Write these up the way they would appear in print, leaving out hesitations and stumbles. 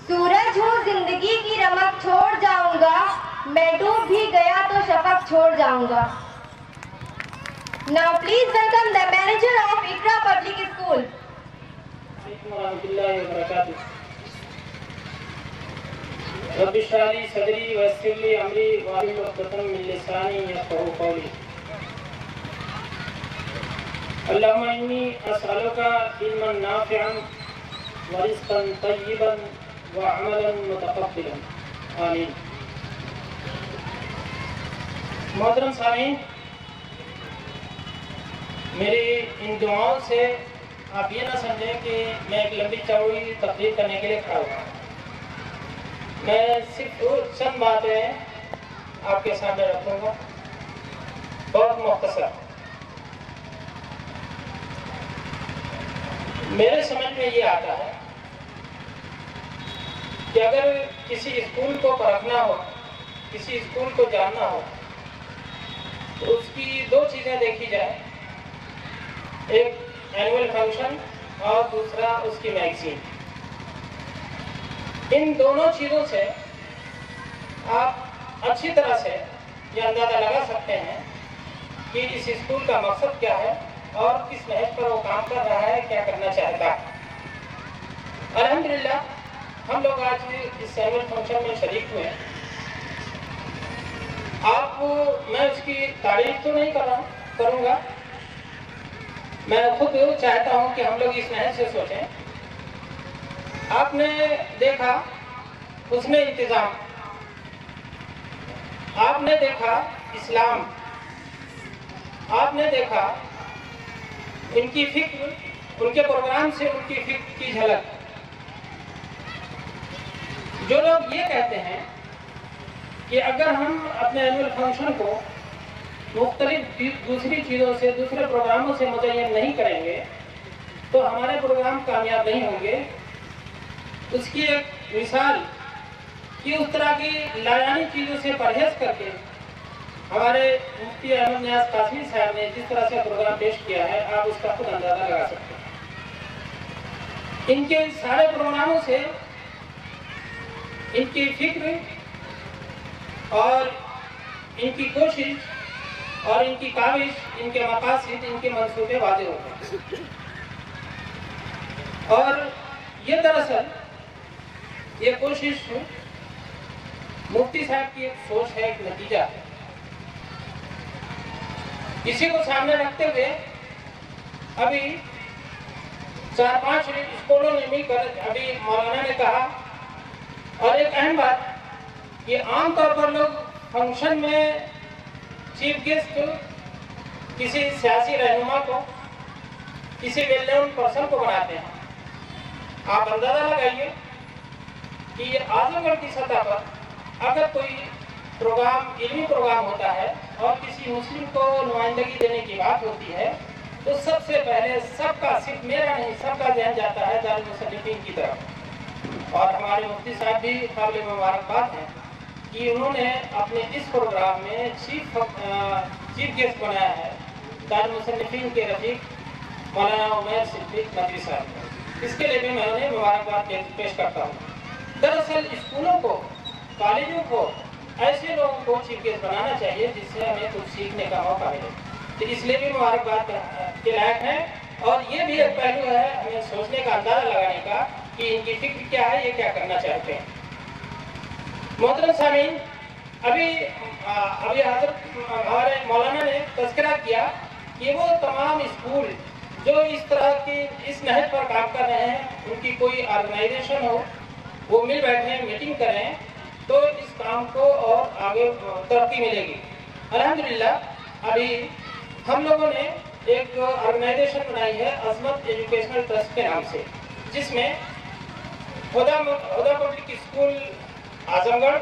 सूरज हूँ जिंदगी की रमक छोड़ जाऊंगा, मैं डूब भी गया तो शफक छोड़ जाऊंगा। Now please welcome the manager of Iqra Public School. Rabbi इश्रह ली सदरी वयस्सिर ली अमरी वाहिलुल उक़दतम मिन लिसानी यफ़क़हू क़ौली। अल्लाहुम्मा इन्नी अस्अलुका इल्मन नाफ़िअन व रिज़्क़न तय्यिबन व अमलन मुतक़ब्बिलन। आमीन। मोहतरम सामीन, मेरी इन दुआओं से आप ये ना समझें कि मैं एक लंबी चौड़ी तकरीर करने के लिए खड़ा हुआ। मैं सिर्फ चंद बातें आपके सामने रखूंगा, बहुत मुख्तसर। मेरे समझ में ये आता है कि अगर किसी स्कूल को परखना हो, किसी स्कूल को जानना हो, तो उसकी दो चीज़ें देखी जाए, एक एनुअल फंक्शन और दूसरा उसकी मैगजीन। इन दोनों चीज़ों से आप अच्छी तरह से ये अंदाज़ा लगा सकते हैं कि इस स्कूल का मकसद क्या है और किस नहज पर वो काम कर रहा है, क्या करना चाहता है। अल्हम्दुलिल्लाह हम लोग आज इस एनुअल फंक्शन में शरीक हुए। मैं उसकी तारीफ तो नहीं करूँगा, मैं खुद चाहता हूँ कि हम लोग इस नहज से सोचें। आपने देखा उसमें इंतज़ाम, आपने देखा इस्लाम, आपने देखा इनकी फिक्र, उनके प्रोग्राम से उनकी फिक्र की झलक। जो लोग ये कहते हैं कि अगर हम अपने एनुअल फंक्शन को मुख्तलिफ दूसरी चीज़ों से, दूसरे प्रोग्रामों से मुतय्यन नहीं करेंगे तो हमारे प्रोग्राम कामयाब नहीं होंगे, उसकी एक मिसाल कि उस तरह की लायानी चीज़ों से परहेज करके हमारे मुफ्ती अहमद नियाज़ कासमी साहब ने जिस तरह से प्रोग्राम पेश किया है, आप उसका खुद अंदाज़ा लगा सकते हैं। इनके सारे प्रोग्रामों से इनकी फिक्र और इनकी कोशिश और इनकी काविश, इनके मकासद, इनके मंसूबे वादे होते हैं। और ये दरअसल ये कोशिश मुफ्ती साहब की एक सोच है, एक नतीजा है। इसी को सामने रखते हुए अभी 4-5 स्कूलों ने मिलकर, अभी मौलाना ने कहा, और एक अहम बात कि आमतौर पर लोग फंक्शन में चीफ गेस्ट किसी सियासी रहनुमा को, किसी वेल नोन पर्सन को बनाते हैं। आप अंदाजा लगाइए कि ये आजमगढ़ की सतह पर अगर कोई प्रोग्राम, इल्मी प्रोग्राम होता है और किसी मुस्लिम को नुमाइंदगी देने की बात होती है, तो सबसे पहले सबका, सिर्फ मेरा नहीं, सबका ध्यान जाता है दारुल मुसन्निफीन की तरफ। और हमारे मुफ्ती साहब भी काबिल मुबारकबाद हैं कि उन्होंने अपने इस प्रोग्राम में चीफ गेस्ट बनाया है दारुल मुसन्निफीन के रफीक मौलाना उमैर सिद्दीक नदवी साहब। इसके लिए भी मैं उन्हें मुबारकबाद पेश करता हूँ। दरअसल स्कूलों को, कॉलेजों को ऐसे लोगों को चीफ गेस्ट बनाना चाहिए जिससे हमें कुछ सीखने का मौका मिले, तो इसलिए भी मुबारकबाद के लायक है। और ये भी एक पहलू है हमें सोचने का, अंदाजा लगाने का कि इनकी फिक्र क्या है, ये क्या करना चाहते हैं। मोहतरम सामीन, अभी हज़रत हमारे मौलाना ने तज़किरा किया कि वो तमाम स्कूल जो इस तरह की इस नहज पर काम कर रहे हैं, उनकी कोई ऑर्गेनाइजेशन हो, वो मिल बैठे, मीटिंग करें, तो इस काम को और आगे तरक्की मिलेगी। अल्हम्दुलिल्लाह अभी हम लोगों ने एक ऑर्गेनाइजेशन बनाई है अज़मत एजुकेशनल ट्रस्ट के नाम से, जिसमें Huda public school Azamgarh,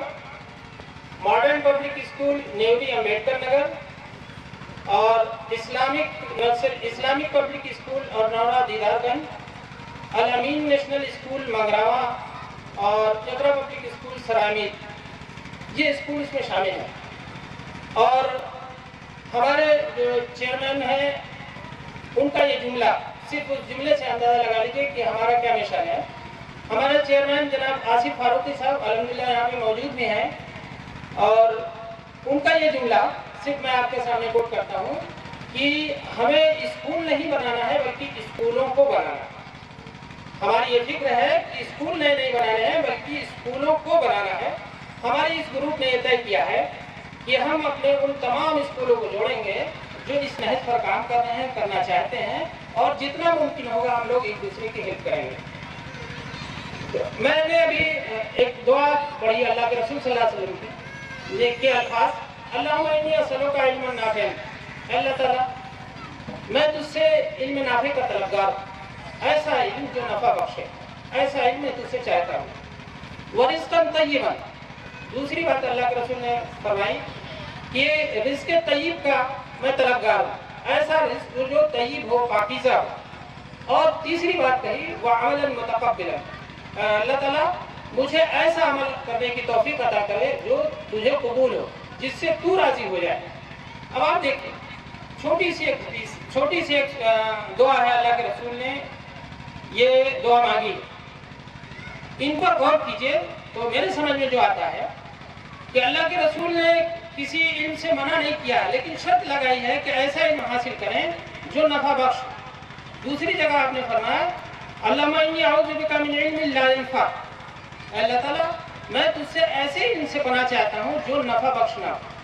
modern public school नेवरी अम्बेडकर नगर और इस्लामिक पब्लिक स्कूल और नौरा दीदारगंज, अल अमीन नेशनल स्कूल मंगरावा और इक़रा पब्लिक स्कूल सरामीर, ये स्कूल इसमें शामिल हैं। और हमारे जो चेयरमैन हैं उनका ये जुमला, सिर्फ उस जुमले से अंदाज़ा लगा लीजिए कि हमारा क्या मिशन है हमारे चेयरमैन जनाब आसिफ फारूकी साहब अल्हम्दुलिल्लाह यहाँ पे मौजूद भी हैं, और उनका ये जुमला सिर्फ मैं आपके सामने कोट करता हूँ कि हमें स्कूल नहीं बनाना है बल्कि स्कूलों को बनाना है। हमारी ये फिक्र है कि स्कूल नए नहीं बनाने हैं बल्कि स्कूलों को बनाना है। हमारे इस ग्रुप ने यह तय किया है कि हम अपने उन तमाम स्कूलों को जोड़ेंगे जो इस नहज पर काम कर रहे हैं, करना चाहते हैं, और जितना मुमकिन होगा हम लोग एक दूसरे की हेल्प करेंगे। तो मैंने अभी एक दुआ पढ़ी अल्लाह के रसूल सल्लल्लाहु अलैहि वसल्लम की, के अल्फाज अल्लाहुम्मा इन्नी असअलुका इल्मन नाफ़िअन, अल्लाह ताला मैं तुझसे इल्म नाफ़े का तलबगार, ऐसा इल्म जो नफा बख्शे, ऐसा इल्म मैं तुझसे चाहता हूँ। व रिज़्क़न तय्यबन, दूसरी बात अल्लाह के रसूल ने फरमाई कि रिज़्क़ तय्यब का मैं तलबगार हूँ, ऐसा रिज़्क़ जो तय्यब हो, पाकीज़ा हो। और तीसरी बात कही व अमलन मुतक़ब्बिलन, अल्लाह ताला मुझे ऐसा अमल करने की तौफीक अता करे जो तुझे कबूल हो, जिससे तू राजी हो जाए। अब आप देखिए, छोटी सी एक दुआ है, अल्लाह के रसूल ने ये दुआ मांगी। इन पर गौर कीजिए तो मेरे समझ में जो आता है कि अल्लाह के रसूल ने किसी इल्म से मना नहीं किया, लेकिन शर्त लगाई है कि ऐसा इल्म हासिल करें जो नफा बख्श। दूसरी जगह आपने फरमाया अल्लाहुम्मा इन्नी अऊज़ु बिका मिन इल्मिन ला यनफ़ा, अल्लाह ताला मैं तुझसे ऐसे इल्म से पनाह चाहता हूँ जो नफा बख्श ना हो।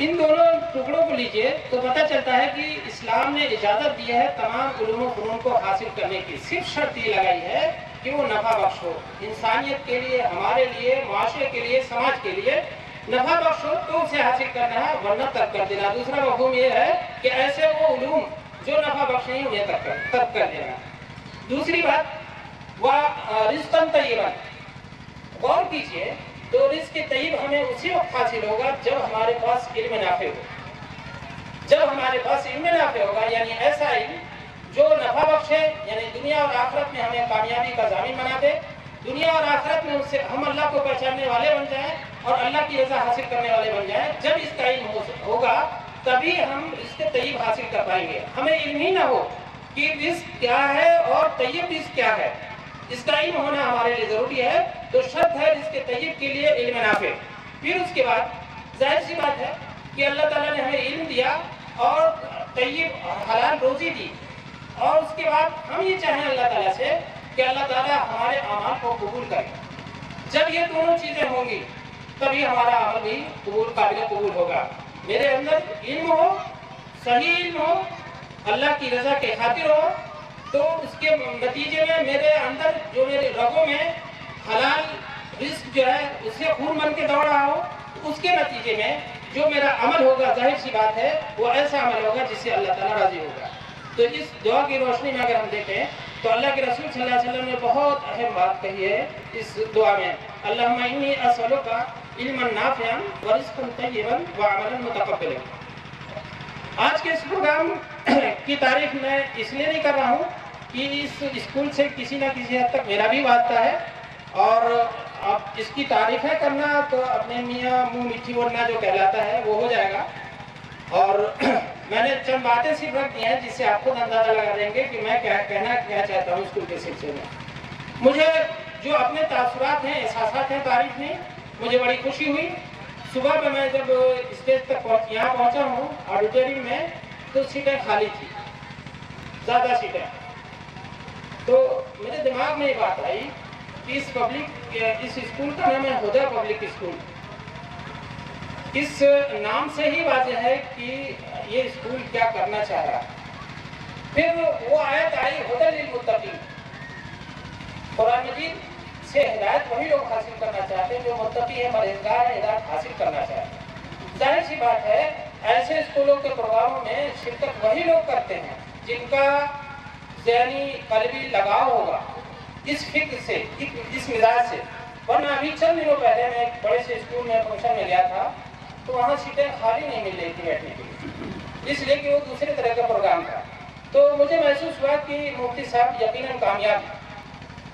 इन दोनों टुकड़ों को लीजिए तो पता चलता है कि इस्लाम ने इजाज़त दी है तमाम उलूम व फ़नून को हासिल करने की। सिर्फ शर्त ये लगाई है कि वो नफा बख्श हो, इंसानियत के लिए, हमारे लिए, माशरे के लिए, समाज के लिए नफा बख्श हो तो उसे हासिल करना है, वरना तर्क कर देना। दूसरा मफ़हूम ये है कि ऐसे वो उलूम जो नफा बख्श नहीं उन्हें तर्क कर देना। दूसरी बात वह रिज़्क़न तय्यबन, गौर कीजिए तो रिज़्क़ तय्यब हमें उसी वक्त हासिल होगा जब हमारे पास इल्म नाफ़े हो। जब हमारे पास इल्म नाफ़े होगा, यानी ऐसा इल्म जो नफा बख्श है, यानी दुनिया और आखिरत में हमें कामयाबी का ज़ामिन बना दे, दुनिया और आखिरत में उससे हम अल्लाह को पहचानने वाले बन जाएं और अल्लाह की रज़ा हासिल करने वाले बन जाएं। जब इसका इल्म होगा तभी हम रिज़्क़ तय्यब हासिल कर पाएंगे। हमें इल्म ही ना हो कि रिज़्क़ क्या है और तय्यब रिज़्क़ क्या है, इसका इल्म होना हमारे लिए ज़रूरी है। तो शर्त है रिज़्क़ तय्यब के लिए इल्म नाफ़े। फिर उसके बाद जाहिर सी बात है कि अल्लाह ताला ने हमें इल्म दिया और तय्यब हलाल रोज़ी दी, और उसके बाद हम ये चाहें अल्लाह ताला से कि अल्लाह ताला हमारे अमाल को कबूल करे। जब ये दोनों चीज़ें होंगी तभी हमारा अमल भी काबिल कबूल होगा। मेरे अंदर इल्म हो, सही इल्म हो, अल्लाह की रज़ा के खातिर हो, तो उसके नतीजे में मेरे अंदर जो मेरे रगों में हलाल रिज़्क़ जो है उससे खून बन के दौड़ रहा हो, उसके नतीजे में जो मेरा अमल होगा, जाहिर सी बात है वो ऐसा अमल होगा जिससे अल्लाह ताला राज़ी होगा। तो इस दुआ की रोशनी में अगर हम देखें तो अल्लाह के रसूल सल्लल्लाहु अलैहि वसल्लम ने बहुत अहम बात कही है इस दुआ में, अल्लाहुम्मा इन्नी असअलुका इल्मन नाफ़िअन व रिज़्क़न तय्यबन व अमलन मुतक़ब्बिलन। आज के इस प्रोग्राम की तारीफ मैं इसलिए नहीं कर रहा हूँ कि इस स्कूल से किसी न किसी हद तक मेरा भी वास्ता है, और अब इसकी तारीफें करना तो अपने मियाँ मुँह मीठी बोलना जो कहलाता है वो हो जाएगा। और मैंने चंद बातें सिर्फ रख दी हैं जिससे आप खुद अंदाजा लगा देंगे कि मैं क्या चाहता हूँ स्कूल के सिलसिले में। मुझे जो अपने तासुरात हैं, एहसासात हैं तारीफ में, मुझे बड़ी खुशी हुई। सुबह में मैं जब स्टेज तक यहाँ पहुँचा हूँ ऑडिटोरियम में, तो सीटें खाली थी, ज़्यादा सीटें। तो मेरे दिमाग में ये बात आई कि इस स्कूल का नाम है हुदा पब्लिक स्कूल। इस नाम से ही वाज़ेह है कि ये स्कूल क्या करना चाह रहा है। फिर वो आयत आई हुदल लिल मुत्तकीन, कुरान मजीद से हिदायत वही लोग हासिल करना चाहते हैं जो मुत्तकी है, परहेज़गार है, हिदायत हासिल करना चाहते हैं। जाहिर सी बात है ऐसे स्कूलों के प्रोग्रामों में शिरकत वही लोग करते हैं जिनका ज़हनी कल्बी लगाव होगा इस फिक्र से, इस मिजाज से। वरना अभी चंद दिनों पहले मैं एक बड़े से स्कूल में फंक्शन में गया था, तो वहाँ सीटें खाली नहीं मिल रही थी बैठने के लिए, इसलिए कि वो दूसरे तरह का प्रोग्राम था। तो मुझे महसूस हुआ कि मुफ्ती साहब यकीनन कामयाब हैं।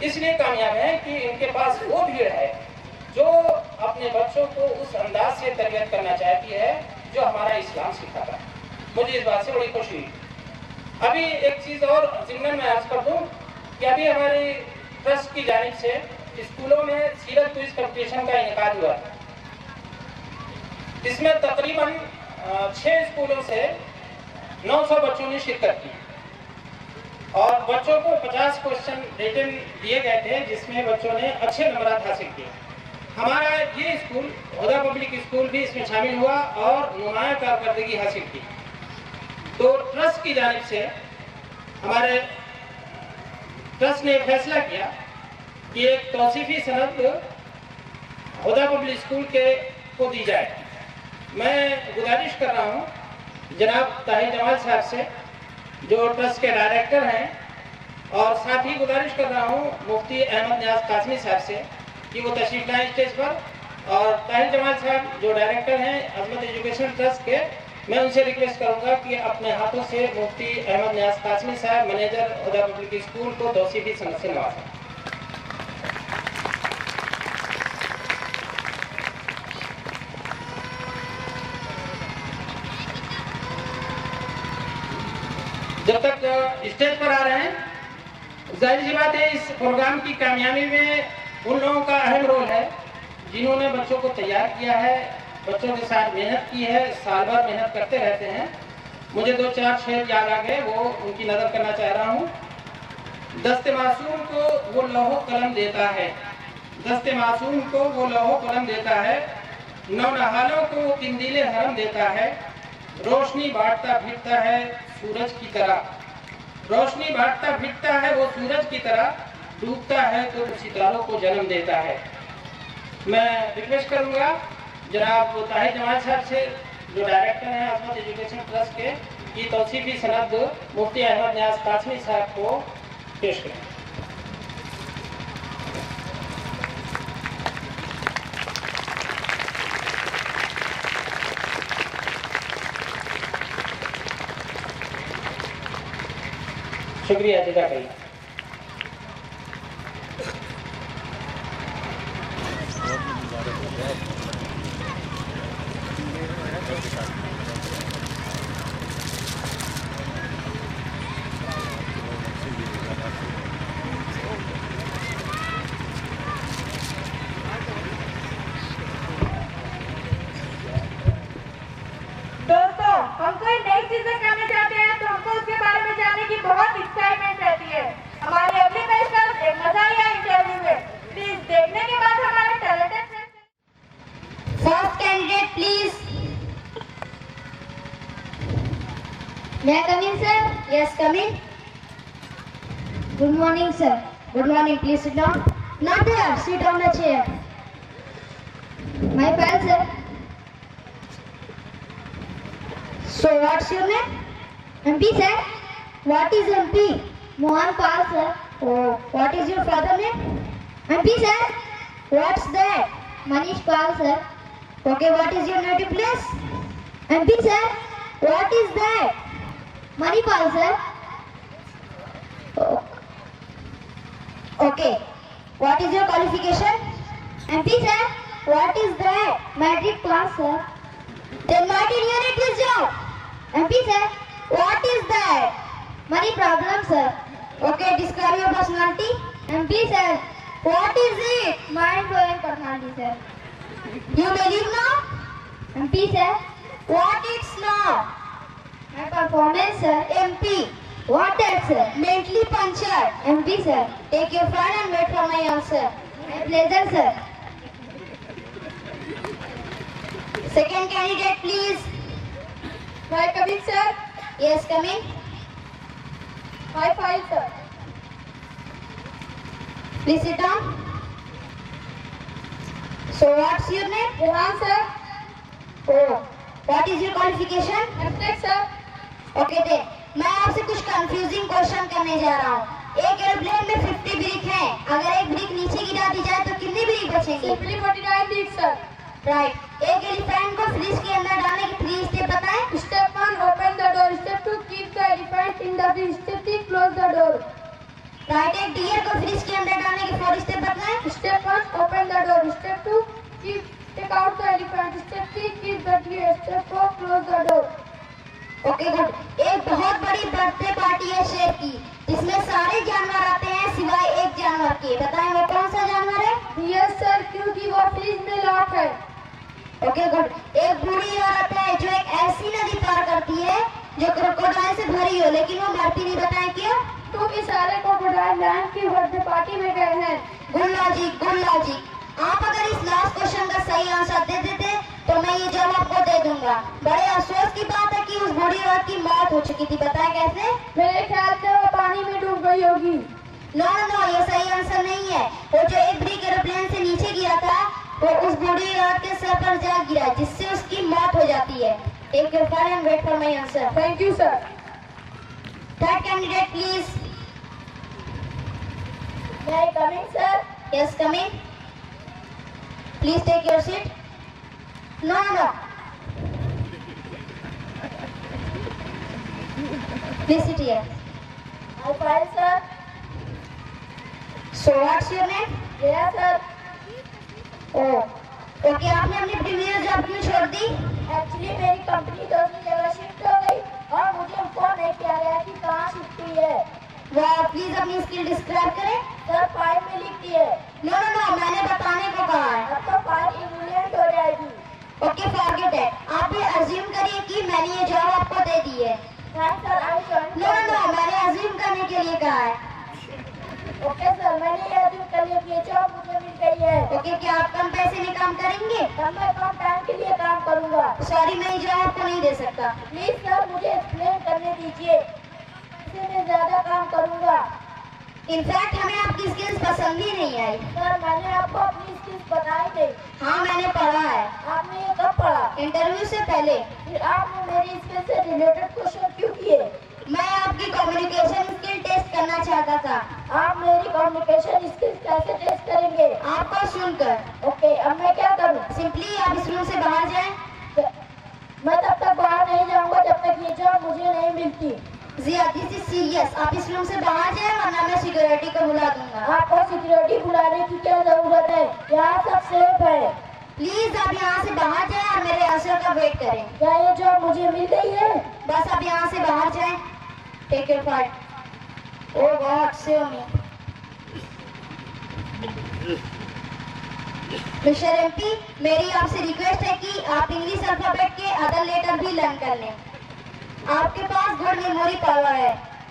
इसलिए कामयाब हैं कि इनके पास वो भीड़ है जो अपने बच्चों को उस अंदाज से तरबियत करना चाहती है जो हमारा इस्लाम सिखाता है। मुझे इस बात से बड़ी खुशी हुई। अभी एक चीज़ और ज़िम्मन में अर्ज़ कर दूँ कि अभी हमारी ट्रस्ट की जानिब से स्कूलों में सीरत क्विज कंपटीशन का इनेकाद हुआ था। इसमें तकरीबन 6 स्कूलों से 900 बच्चों ने शिरकत की और बच्चों को 50 क्वेश्चन रिटन दिए गए थे, जिसमें बच्चों ने अच्छे नंबर हासिल किए। हमारा ये स्कूल हुदा पब्लिक स्कूल भी इसमें शामिल हुआ और नुमाया कारकर्दगी हासिल की। तो ट्रस्ट की जानिब से हमारे ट्रस्ट ने फैसला किया कि एक तौसीफी सनद हुदा पब्लिक स्कूल को दी जाए। मैं गुजारिश कर रहा हूँ जनाब ताहिर जमाल साहब से, जो ट्रस्ट के डायरेक्टर हैं, और साथ ही गुजारिश कर रहा हूँ मुफ्ती अहमद नियाज कासमी साहब से कि वो तशरीफ लाएं स्टेज पर, और ताहिर जमाल साहब जो डायरेक्टर हैं अजमत एजुकेशन ट्रस्ट के, मैं उनसे रिक्वेस्ट करूंगा कि अपने हाथों से मुफ्ती अहमद नियाज कासमी साहब मैनेजर हुदा पब्लिक स्कूल को तौसीफी सनद से नवाजें। जब तक स्टेज पर आ रहे हैं, जाहिर सी बात है इस प्रोग्राम की कामयाबी में उन लोगों का अहम रोल है जिन्होंने बच्चों को तैयार किया है, बच्चों के साथ मेहनत की है, साल भर मेहनत करते रहते हैं। मुझे 2-4 शेर याद आ गए, वो उनकी नज़र करना चाह रहा हूँ। दस्ते मासूम को वो लौहो कलम देता है, दस्ते मासूम को वो लौहो कलम देता है, नौनहालों को किंदीले हरम देता है, रोशनी बांटता फिरता है सूरज की तरह, रोशनी बांटता फिरता है वो सूरज की तरह, डूबता है तो सितारों को जन्म देता है। मैं रिक्वेस्ट करूंगा जनाब ताहिर जमाल साहब से, जो डायरेक्टर हैं अजमत एजुकेशन ट्रस्ट के, की तौसीफी सनद मुफ्ती अहमद नियाज कासमी साहब को पेश करें। शुक्रिया जज़ाकल्लाह। दोस्तों, हम कोई नई चीजें करने चाहते हैं तो हमको उसके बारे में जानने की बहुत एक्साइटमेंट रहती है। हमारी अगली पेशकश एक मज़ाहिया इंटरव्यू है। प्लीज देखने के बाद हमारे talented first candidate please. May I come in, sir? Yes, come in. Good morning, sir. Good morning. Please sit down. Not there. Sit on the chair. My pal, sir. So, what's your name? MP, sir. What is MP? Mohan Pal, sir. Oh, what is your father name? MP, sir. What's that? Manish Pal, sir. Okay, what is your native place? MP, sir. What is that? Manipal, sir. Oh. Okay. What is your qualification? MP, sir. What is that? Matric pass, sir. Then what in your native job? MP, sir. What is that? Money problem, sir. Okay, describe your personality. MP, sir. What is it? Mind-blowing personality, sir. You believe now? MP, sir. What it's now? My performance, sir. MP. What that, sir? Mentally punctured. MP, sir. Take your fun and wait for my answer. My pleasure, sir. Second candidate, please. May I come in, sir? Yes, come in. My file, sir. Please sit down. So, what's your name? Rehan, sir. Oh, what is your qualification? M.Tech, sir. Okay, then. मैं आपसे कुछ confusing question करने जा रहा हूँ। एक airplane में 50 brick हैं। अगर एक ब्रिक नीचे गिरा दी जाए तो कितनी ब्रिक बचेंगी? 49 ब्रिक, सर। राइट। एक एलिफेंट को फ्रिज के अंदर डालने के 3 स्टेप बताएं। Step 1 open the door, step 2 keep the elephant in the fridge, step 3 close the door. Right. एक डियर को फ्रिज के अंदर डालने के 4 स्टेप बताएं। Step 1 open the door, step 2 take out the elephant, step 3 keep the deer, step 4 close the door. Okay, good. एक बहुत बड़ी बर्थडे पार्टी है शेर की, जिसमें सारे जानवर आते हैं सिवाय एक जानवर के। Okay good. एक बूढ़ी औरत है जो एक ऐसी नदी पार करती है जो क्रोकोडाइल से भरी हो लेकिन वो मरती नहीं, बताएं क्यों? क्योंकि सारे क्रोकोडाइल लायन की बर्थडे पार्टी में गए हैं। Good logic, good logic. आप अगर इस लास्ट क्वेश्चन का सही आंसर दे देते तो मैं ये जवाब आपको दे दूंगा। बड़े अफसोस की बात है कि उस बूढ़ी औरत की मौत हो चुकी थी, बताएं कैसे? मेरे ख्याल से वो पानी में डूब गई होगी। नो नो, ये सही आंसर नहीं है। वो जो एक ब्रिक एरोप्लेन से नीचे गिरा था वो उस बूढ़ी औरत के सर पर जा गिरा जिससे उसकी मौत हो जाती है। Take your file and wait for my answer. Thank you sir. Third candidate please. May I come in, sir? Yes, come in. Please take your seat. No no, please sit here. My file, sir. So what's your name? Yes, sir. Okay, आपने अपनी previous job क्यों छोड़ दी? Actually मेरी company दूसरी जगह shift हो गई और मुझे इन्फॉर्म नहीं किया गया कि कहाँ शिफ्ट हुई है। वो प्लीज अपनी स्किल डिस्क्राइब करें। सर फाइल में लिख दी है। नो नो नो, मैंने बताने को कहा है। अब तो फाइल इन्वेंट हो जाएगी। Okay, forget it. आप ये अज्यूम करिए कि मैंने ये जॉब आपको दे दी है। Thanks sir, I join. No no, मैंने अज्यूम करने के लिए कहा है। ओके सर, मैंने ये अज्यूम कर लिया कि ये जॉब मुझे मिल गई है। ओके, क्या आप कम पैसे में काम करेंगे? तब मैं कम टाइम के लिए काम करूंगा। सॉरी, मैं ये जॉब आपको नहीं दे सकता। प्लीज सर मुझे एक्सप्लेन करने दीजिए, इससे मैं ज्यादा काम करूंगा। इनफैक्ट हमें आपकी स्किल्स पसंद ही नहीं आई। सर मैंने आपको अपनी स्किल्स बताई नहीं। हाँ, मैंने पढ़ा है आपने ये कब पढ़ा? इंटरव्यू से पहले। फिर आपने मेरी स्किल से रिलेटेड क्वेश्चन क्यों किए? मैं आपकी कम्युनिकेशन स्किल टेस्ट करना चाहता था। आप मेरी कम्युनिकेशन स्किल्स कैसे टेस्ट करेंगे? आपको सुनकर। ओके, अब मैं क्या करूं? सिंपली आप इस रूम से बाहर जाएं। मैं तब तक बाहर नहीं जाऊंगा जब तक ये जॉब मुझे नहीं मिलती। जिया, दिस इज सीरियस। आप इस रूम से बाहर जाएं वरना मैं सिक्योरिटी को बुला दूंगा। आपको सिक्योरिटी बुलाने की क्या जरूरत है? यहाँ सब सेफ है। प्लीज आप यहाँ से बाहर जाएं और मेरे आंसर का वेट करें। क्या ये जॉब मुझे मिल गई है? बस आप यहाँ से बाहर जाएं। Take your file. Oh God, save me. Mister MP, मेरी आपसे रिक्वेस्ट है कि आप इंग्लिश अल्फाबेट के अदर लेटर भी लर्न कर लें। आपके पास गुड मेमोरी पावर है।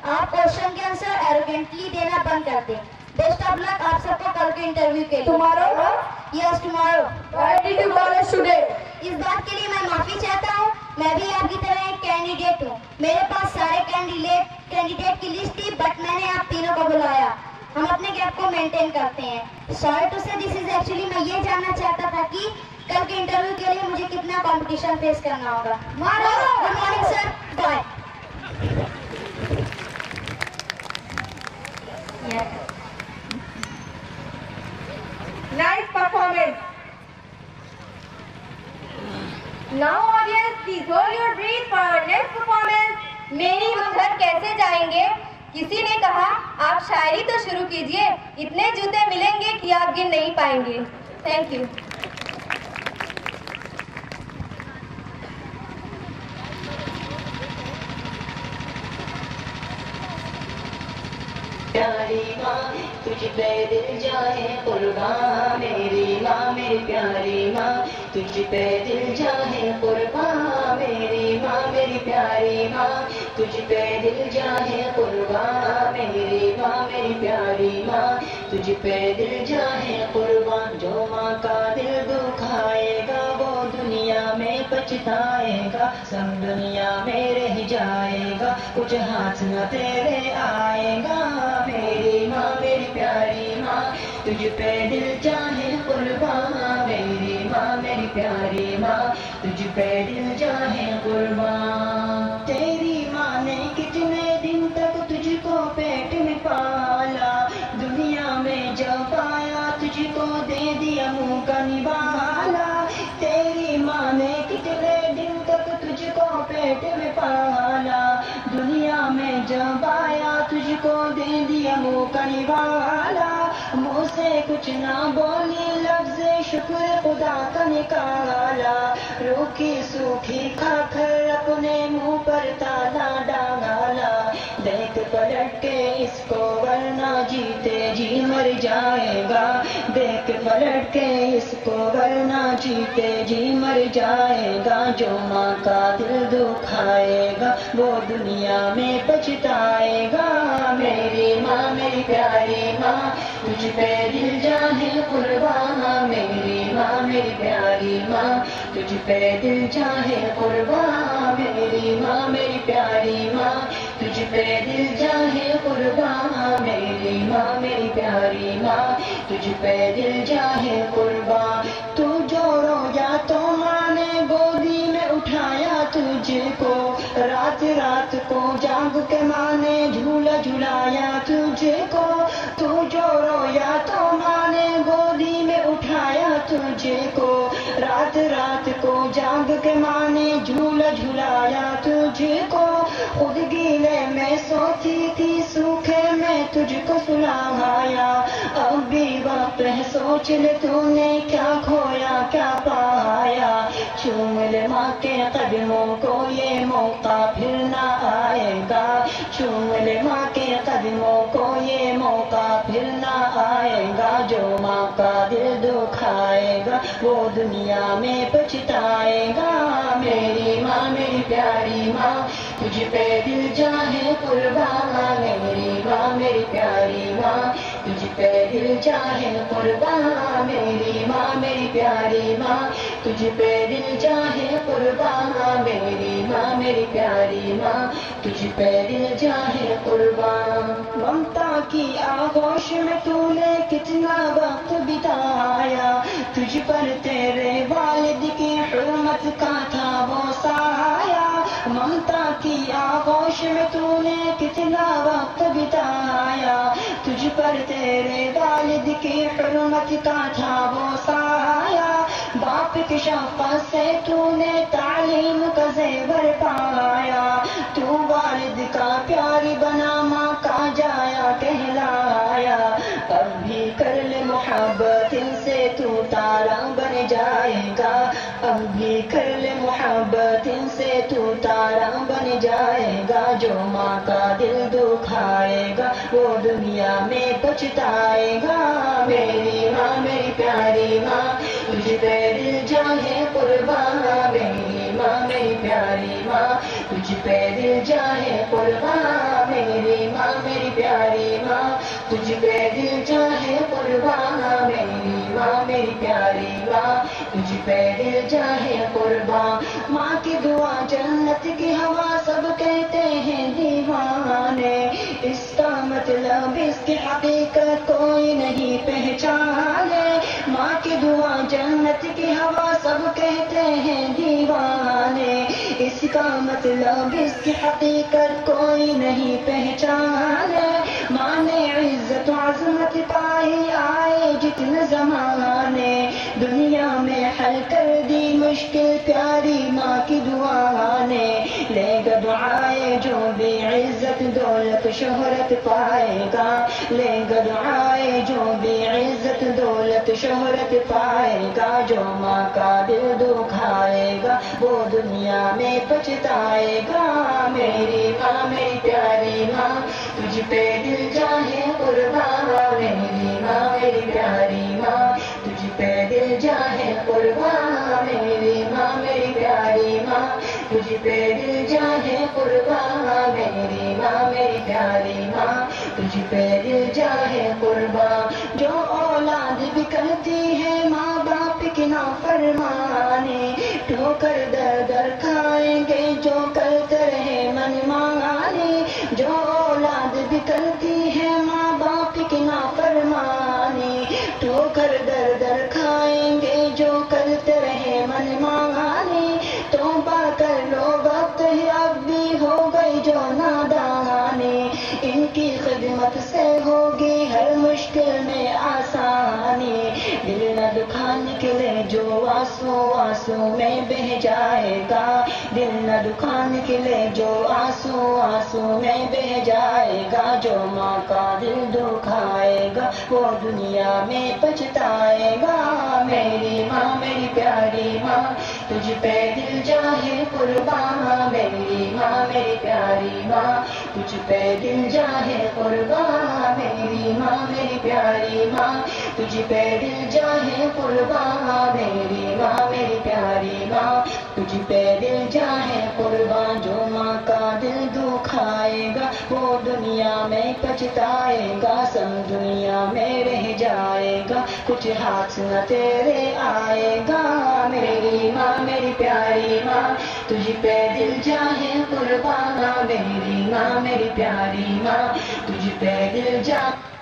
आप क्वेश्चन के आंसर एरोगेंटली देना बंद कर दें। बेस्ट ऑफ लक आप सबको कल के इंटरव्यू के लिए। Tomorrow? Yes, tomorrow. Why did you call us today? इस बात के लिए मैं माफी चाहता हूँ। मैं भी आपकी तरह एक कैंडिडेट हूँ। मेरे पास सारे कैंडिडेट की लिस्ट थी बट मैंने आप तीनों को बुलाया। हम अपने गैप को मेंटेन करते हैं। सॉरी टू से दिस इज एक्चुअली मैं ये जानना चाहता था कि कल के इंटरव्यू के लिए मुझे कितना कंपटीशन फेस करना होगा। Good morning sir, bye. Nice performance. Now audience, please hold your breath for our next performance. मेरी हम घर कैसे जाएंगे? किसी ने कहा आप शायरी तो शुरू कीजिए, इतने जूते मिलेंगे कि आप गिन नहीं पाएंगे। Thank you. प्यारी माँ तुझ पे दिल जाए कुर्बान, मेरी माँ मेरी प्यारी माँ तुझ पे दिल जाए कुर्बान, मेरी माँ मेरी प्यारी माँ तुझ पे दिल जाए कुर्बान, मेरी माँ मेरी प्यारी माँ तुझ पे दिल जाए कुर्बान। जो माँ का दिल दुखाएगा वो दुनिया में पछताएगा, सब दुनिया में रह जाएगा, कुछ हाथ न तेरे आएगा। मेरी माँ मेरी प्यारी माँ तुझ पे दिल जाए कुर्बान, मेरी माँ मेरी प्यारी माँ तुझ पे दिल जाए कुर्बान। तेरी माँ ने कितने दिन तक तुझको पेट में पाला, दुनिया में जब आया तुझको दे दिया मुँह का निवाला। तेरी माँ ने कितने दिन तक तुझको पेट में पाला, दुनिया में जब आया तुझको दे दिया मुँह का निवाला। मुँह से कुछ ना बोली लफ्ज़ शुक्र खुदा का निकाला, रूखी सूखी खाकर अपने मुँह पर ताला डाला। देख पलट के इसको वरना जीते जी मर जाएगा, देख पलट के इसको वरना जीते जी मर जाएगा। जो माँ का दिल दुखाएगा वो दुनिया में पछताएगा। मेरी माँ मेरी प्यारी माँ तुझ पे दिल जाने कुर्बान। मेरी माँ मेरी प्यारी माँ तुझ पे दिल चाहे कुर्बान। मेरी माँ मेरी प्यारी माँ तुझ पे दिल चाहे कुर्बान। मेरी माँ मेरी प्यारी माँ तुझ पे दिल चाहे कुर्बान। तू जो रोया तो माँ ने गोदी में उठाया तुझको। रात रात को जाग के माँ ने झूला झुलाया तुझको। तू जो रोया तो माँ ने गोदी में उठाया तुझको। रात रात को जाग के माँ ने झूला झुलाया तुझको। खुद गीले में सोती थी सूखे में तुझको सुलाया। अब भी वक्त है सोच ले तूने क्या खोया क्या पाया। चूम ले माँ के कदमों को ये मौका फिर ना आएगा। चूम ले माँ के कदमों को ये मौका फिर ना आएगा। जो माँ का दिल दुखाएगा वो दुनिया में पछताएगा। मेरी माँ मेरी प्यारी माँ तुझ पे दिल जाए कुर्बान। मेरी माँ मेरी प्यारी माँ तुझ पे दिल जाए कुर्बान। मेरी माँ मेरी प्यारी माँ तुझ पे दिल जाए कुर्बान। मेरी माँ मेरी प्यारी माँ तुझ पे दिल जाए कुर्बान। ममता की आगोश में तूने कितना वक्त बिताया। तुझ पर तेरे वालिद की हुर्मत का था वो साया। ममता की आगोश में तूने कितना वक्त बिताया। तुझ पर तेरे वालिद की हुर्मत का था वो साया। बाप की शफ़क़त से तूने तालीम का ज़ेवर पाया। तू वालिद का प्यारी बना माँ का जाया कहलाया। अब भी कर ले मोहब्बत इनसे तू तारा बन जाएगा। अब भी कर ले मोहब्बत इनसे तू तारा बन जाएगा। जो माँ का दिल दुखाएगा वो दुनिया में पछताएगा। मेरी माँ मेरी प्यारी माँ तुझ पे दिल जाए कुर्बान। मेरी माँ मेरी प्यारी माँ तुझ पे दिल जाए कुर्बान। मेरी माँ मेरी प्यारी माँ तुझ पे दिल जाए कुर्बान। मेरी माँ मेरी प्यारी माँ तुझ पे दिल जाए कुर्बान। माँ की दुआ जन्नत की हवा सब कहते हैं दीवाने। इसका मतलब इसकी हकीकत कोई नहीं पहचाने। माँ की दुआ जन्नत की हवा सब कहते हैं दीवाने। इसका मतलब इसकी हकीकत कोई नहीं पहचाने। माँ ने इज्जत अज़मत पाई आए जितने ज़माने। दुनिया में हल कर दी मुश्किल प्यारी माँ की दुआ ने। लेगा दुआए जो भी इज्जत दौलत शोहरत पाएगा। लेगा दुआए जो भी इज्जत दौलत शोहरत पाएगा। जो माँ का दिल दुखाएगा वो दुनिया में पछताएगा। मेरी माँ मेरी प्यारी माँ तुझ पे दिल जाए कुर्बान। मेरी माँ मेरी प्यारी माँ तुझ पे दिल जाए कुर्बान। मेरी माँ मेरी प्यारी माँ तुझ पे दिल जाए कुर्बान। मेरी माँ मेरी प्यारी माँ तुझ पे दिल जाए कुर्बान। जो औलाद भी करती है माँ बाप की नाफरमानी। ठोकर दर दर खाएंगे जो करते रहे मनमानी। जो औलाद भी करती है माँ बाप की नाफरमानी। ठोकर दर दर खाएंगे जो करते रहे मनमानी। तौबा कर लो वक्त है अब भी हो गई जो नादानी। इनकी खिदमत से होगी हर मुश्किल में आसानी। दिल न दुखाने के लिए जो आंसू आंसू में बह जाएगा। दिल न दुखाने के लिए जो आंसू आंसू में बह जाएगा। जो माँ का दिल दुखाएगा वो दुनिया में पछताएगा। मेरी माँ मेरी प्यारी माँ تجھ پہ دل جاہے قربان میری ماں میری پیاری ماں تجھ پہ دل جاہے قربان میری ماں میری پیاری ماں تجھ پہ دل جاہے قربان میری ماں میری پیاری ماں تجھ پہ دل جاہے قربان جو ماں کا دل دکھائے گا وہ دنیا میں پچھتائے گا سب دنیا میں رہ جائے گا کچھ ہاتھ نہ تیرے آئے گا میری ماں میری پیاری ماں تجھ پہ دل جاہے قربان میری ماں میری پیاری ماں تجھ پہ دل جاہے